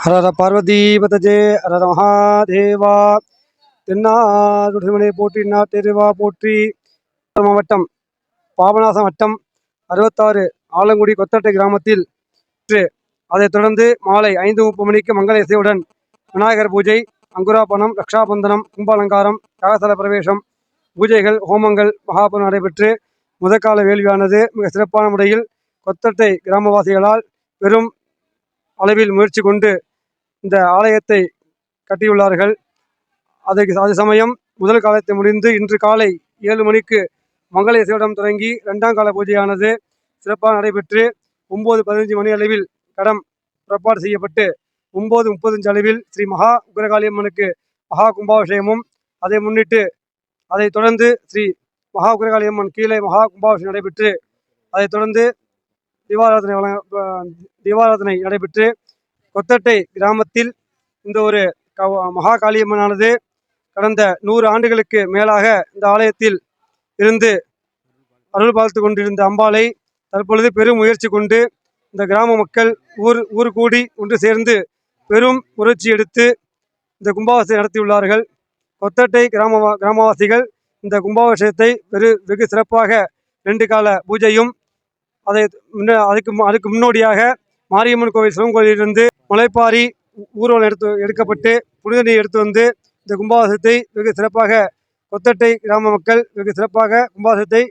ஹரஹர பார்வதீபதஜே ஹரஹர மகாதேவா. தென்னாடுமனை போற்றி நாட்டெருவா போற்றி. மாவட்டம் பாபநாசம் வட்டம் 66 ஆலங்குடி கொத்தட்டை கிராமத்தில் அதைத் தொடர்ந்து மாலை 5:30 மணிக்கு மங்கள இசையுடன் விநாயகர் பூஜை, அங்குராபணம், ரக்ஷாபந்தனம், கும்பாலங்காரம், யாகசல பிரவேசம், பூஜைகள், ஹோமங்கள் மகாபுரம் நடைபெற்று முதற்கால வேள்வியானது மிக சிறப்பான முறையில் கொத்தட்டை கிராமவாசிகளால் பெரும் அளவில் முயற்சி கொண்டு இந்த ஆலயத்தை கட்டியுள்ளார்கள். அது சமயம் முதல் காலத்தை முடிந்து இன்று காலை 7 மணிக்கு மங்கள இசையுடன் தொடங்கி 2ஆம் கால பூஜையானது சிறப்பாக நடைபெற்று 9:15 மணி அளவில் கடம் புறப்பாடு செய்யப்பட்டு 9:35 அளவில் ஸ்ரீ மகா உக்ரகாளியம்மனுக்கு மகா கும்பாபிஷேகமும், அதை முன்னிட்டு அதைத் தொடர்ந்து ஸ்ரீ மகா உக்ரகாளியம்மன் கீழே மகா கும்பாபிஷேகம் நடைபெற்று அதைத் தொடர்ந்து தீபாராதனை நடைபெற்று கொத்தட்டை கிராமத்தில் இந்த ஒரு மகா காளியம்மனானது கடந்த 100 ஆண்டுகளுக்கு மேலாக இந்த ஆலயத்தில் இருந்து அருள் பார்த்து கொண்டிருந்த அம்பாளை தற்பொழுது பெரும் முயற்சி கொண்டு இந்த கிராம மக்கள் ஊர் கூடி ஒன்று சேர்ந்து பெரும் முயற்சி எடுத்து இந்த கும்பாபிஷேகம் நடத்தியுள்ளார்கள். கொத்தட்டை கிராமவாசிகள் இந்த கும்பாபிஷேகத்தை வெகு சிறப்பாக 2 கால பூஜையும், அதுக்கு முன்னோடியாக மாரியம்மன் கோவில் சிவன் கோயிலிருந்து முளைப்பாரி ஊர்வலம் எடுக்கப்பட்டு புனித நீர் எடுத்து வந்து இந்த கும்பாபிஷேகத்தை வெகு சிறப்பாக கொத்தட்டை கிராம மக்கள் வெகு சிறப்பாக கும்பாபிஷேகத்தை